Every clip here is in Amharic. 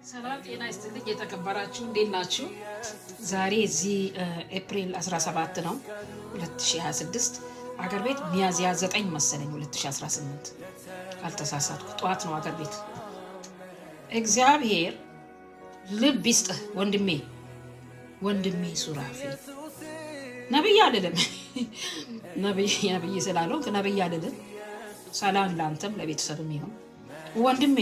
ሰላም ጤና ይስጥልኝ የተከበራችሁ እንዴት ናችሁ? ዛሬ እዚህ ኤፕሪል 17 ነው 2026 አገር ቤት ሚያዝያ 9 መሰለኝ 2018 ካልተሳሳትኩ ጠዋት ነው አገር ቤት። እግዚአብሔር ልብ ይስጥህ ወንድሜ ሱራፌ ነብይ አይደለም ነብይ ስላለው ነብይ አይደለም። ሰላም ላንተም ለቤተሰብም ይሁን ወንድሜ።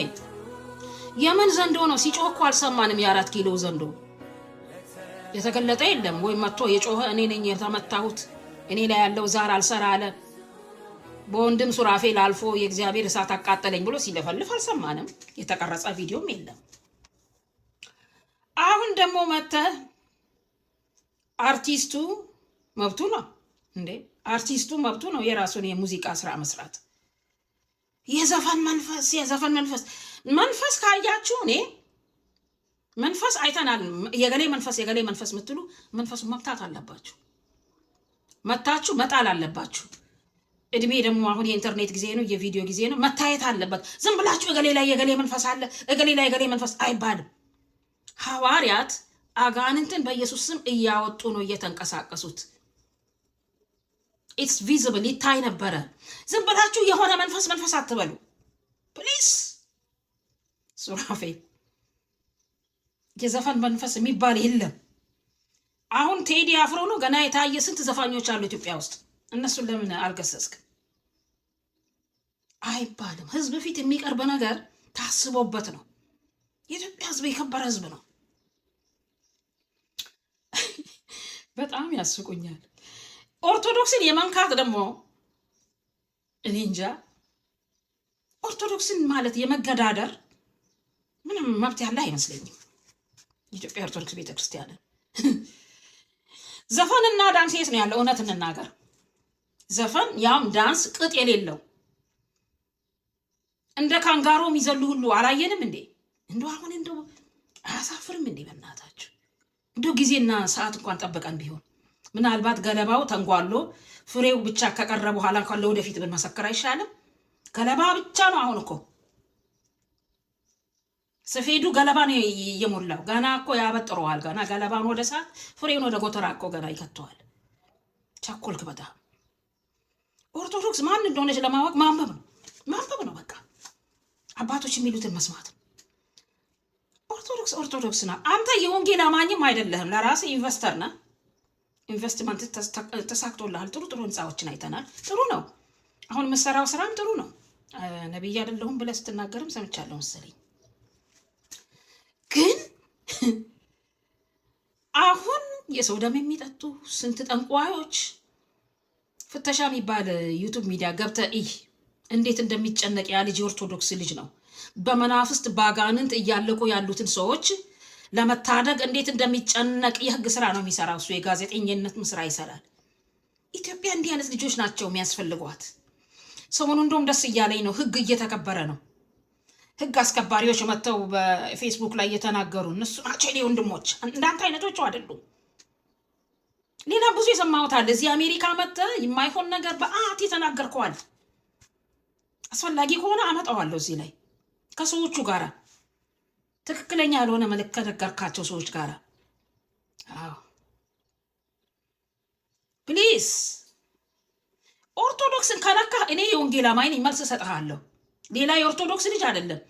የምን ዘንዶ ነው? ሲጮህ እኮ አልሰማንም። የ4 ኪሎ ዘንዶ የተገለጠ የለም ወይ መጥቶ የጮኸ እኔ ነኝ የተመታሁት እኔ ላይ ያለው ዛር አልሰራ አለ። በወንድም ሱራፌል አልፎ የእግዚአብሔር እሳት አቃጠለኝ ብሎ ሲለፈልፍ አልሰማንም። የተቀረጸ ቪዲዮም የለም። አሁን ደግሞ መተህ አርቲስቱ መብቱ ነው እንዴ? አርቲስቱ መብቱ ነው የራሱን የሙዚቃ ስራ መስራት። የዘፈን መንፈስ ካያችሁ እኔ መንፈስ አይተናል። የገሌ መንፈስ ምትሉ መንፈሱን መብታት አለባችሁ፣ መታችሁ መጣል አለባችሁ። እድሜ ደግሞ አሁን የኢንተርኔት ጊዜ ነው፣ የቪዲዮ ጊዜ ነው። መታየት አለበት። ዝም ብላችሁ የገሌ መንፈስ አለ የገሌ መንፈስ አይባልም። ሐዋርያት አጋንንትን በኢየሱስ ስም እያወጡ ነው እየተንቀሳቀሱት። ኢትስ ቪዚብል ይታይ ነበረ። ዝም ብላችሁ የሆነ መንፈስ አትበሉ ፕሊዝ። ሱራፌ የዘፈን መንፈስ የሚባል የለም። አሁን ቴዲ አፍሮ ነው ገና የታየ። ስንት ዘፋኞች አሉ ኢትዮጵያ ውስጥ። እነሱን ለምን አልገሰስክ አይባልም። ህዝብ ፊት የሚቀርብ ነገር ታስቦበት ነው። የኢትዮጵያ ህዝብ የከበረ ህዝብ ነው። በጣም ያስቁኛል። ኦርቶዶክስን የመንካት ደግሞ እኔ እንጃ። ኦርቶዶክስን ማለት የመገዳደር ምንም መብት ያለ አይመስለኝም። የኢትዮጵያ ኦርቶዶክስ ቤተክርስቲያንን ዘፈንና ዳንስ የት ነው ያለው? እውነት እንናገር። ዘፈን ያም ዳንስ ቅጥ የሌለው እንደ ካንጋሮ የሚዘሉ ሁሉ አላየንም እንዴ? እንደው አሁን እንደው አያሳፍርም እንዴ? በእናታችሁ እንደው ጊዜና ሰዓት እንኳን ጠብቀን ቢሆን ምናልባት ገለባው ተንጓሎ ፍሬው ብቻ ከቀረ በኋላ ካለ ወደፊት ብንመሰክር አይሻልም? ገለባ ብቻ ነው አሁን እኮ ስፌዱ ገለባ ነው የሞላው። ገና እኮ ያበጥረዋል። ገና ገለባን ወደ ሰዓት ፍሬውን ወደ ጎተራ እኮ ገና ይከተዋል። ቸኮልክ በጣም። ኦርቶዶክስ ማን እንደሆነች ለማወቅ ማንበብ ነው በቃ። አባቶች የሚሉትን መስማት። ኦርቶዶክስ ና። አንተ የወንጌል አማኝም አይደለህም። ለራስህ ኢንቨስተር ነህ። ኢንቨስትመንት ተሳክቶልሃል። ጥሩ ህንፃዎችን አይተናል። ጥሩ ነው። አሁን የምሰራው ስራም ጥሩ ነው። ነብይ አይደለሁም ብለህ ስትናገርም ሰምቻለሁ መሰለኝ። ግን አሁን የሰው ደም የሚጠጡ ስንት ጠንቋዮች፣ ፍተሻ የሚባል ዩቱብ ሚዲያ ገብተህ እንዴት እንደሚጨነቅ ያ ልጅ የኦርቶዶክስ ልጅ ነው። በመናፍስት ባጋንንት እያለቁ ያሉትን ሰዎች ለመታደግ እንዴት እንደሚጨነቅ የህግ ስራ ነው የሚሰራው እሱ። የጋዜጠኝነት ስራ ይሰራል። ኢትዮጵያ እንዲህ አይነት ልጆች ናቸው የሚያስፈልጓት። ሰሞኑ እንደውም ደስ እያለኝ ነው። ህግ እየተከበረ ነው። ህግ አስከባሪዎች መጥተው በፌስቡክ ላይ እየተናገሩ እነሱ ናቸው የኔ ወንድሞች፣ እንዳንተ አይነቶቹ አይደሉም። ሌላ ብዙ የሰማሁት አለ። እዚህ አሜሪካ መጥተህ የማይሆን ነገር በአት የተናገርከዋል። አስፈላጊ ከሆነ አመጣዋለሁ እዚህ ላይ ከሰዎቹ ጋራ ትክክለኛ ያልሆነ መልእክት ነገርካቸው ሰዎች ጋር። አዎ ፕሊዝ። ኦርቶዶክስን ከነካ እኔ የወንጌል አማኝ ነኝ፣ መልስ እሰጥሃለሁ። ሌላ የኦርቶዶክስ ልጅ አይደለም።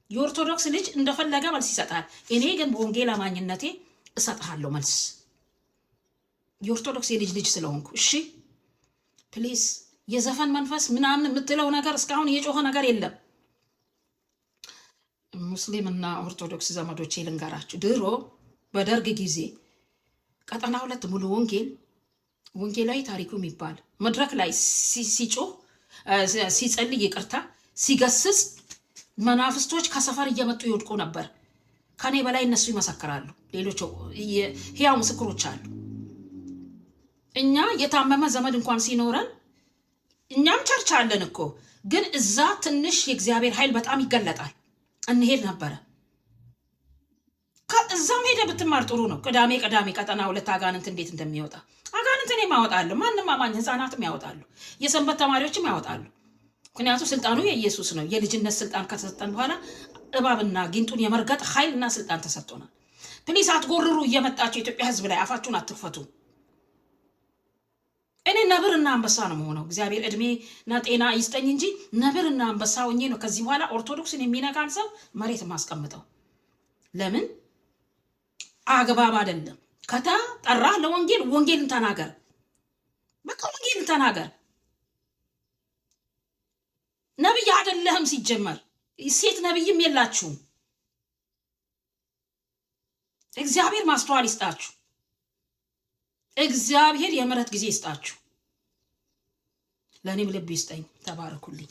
የኦርቶዶክስ ልጅ እንደፈለገ መልስ ይሰጣል። እኔ ግን በወንጌል አማኝነቴ እሰጥሃለሁ መልስ፣ የኦርቶዶክስ የልጅ ስለሆንኩ። እሺ ፕሊዝ። የዘፈን መንፈስ ምናምን የምትለው ነገር እስካሁን የጮኸ ነገር የለም። ሙስሊም እና ኦርቶዶክስ ዘመዶቼ ልንገራችሁ፣ ድሮ በደርግ ጊዜ ቀጠና 2 ሙሉ ወንጌላዊ ታሪኩ የሚባል መድረክ ላይ ሲጮህ ሲጸልይ፣ ይቅርታ ሲገስጽ መናፍስቶች ከሰፈር እየመጡ ይወድቁ ነበር። ከኔ በላይ እነሱ ይመሰክራሉ። ሌሎች ህያው ምስክሮች አሉ። እኛ የታመመ ዘመድ እንኳን ሲኖረን እኛም ቸርች አለን እኮ፣ ግን እዛ ትንሽ የእግዚአብሔር ኃይል በጣም ይገለጣል። እንሄድ ነበረ። ከዛም ሄደ ብትማር ጥሩ ነው። ቅዳሜ ቀጠና 2 አጋንንት እንዴት እንደሚወጣ አጋንንት እኔም ያወጣሉ። ማንም አማኝ ህፃናትም ያወጣሉ። የሰንበት ተማሪዎችም ያወጣሉ። ምክንያቱም ስልጣኑ የኢየሱስ ነው። የልጅነት ስልጣን ከተሰጠን በኋላ እባብና ጊንጡን የመርገጥ ኃይልና ስልጣን ተሰጥቶናል። ፕሊስ አትጎርሩ እየመጣችሁ የኢትዮጵያ ህዝብ ላይ አፋችሁን አትክፈቱ። እኔ ነብርና አንበሳ ነው የምሆነው። እግዚአብሔር እድሜና ጤና ይስጠኝ እንጂ ነብርና አንበሳ ሆኜ ነው ከዚህ በኋላ ኦርቶዶክስን የሚነካን ሰው መሬት ማስቀምጠው። ለምን አግባብ አይደለም። ከተጠራ ለወንጌል ወንጌልን ተናገር። በቃ ወንጌልን ተናገር። ነብይ አይደለህም ሲጀመር። ሴት ነብይም የላችሁም። እግዚአብሔር ማስተዋል ይስጣችሁ። እግዚአብሔር የምሕረት ጊዜ ይስጣችሁ። ለእኔም ልብ ይስጠኝ። ተባረኩልኝ።